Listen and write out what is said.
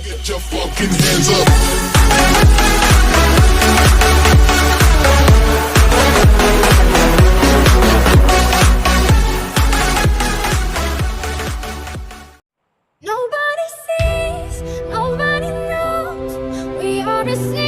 Get your fucking hands up. Nobody sees, nobody knows. We are the same.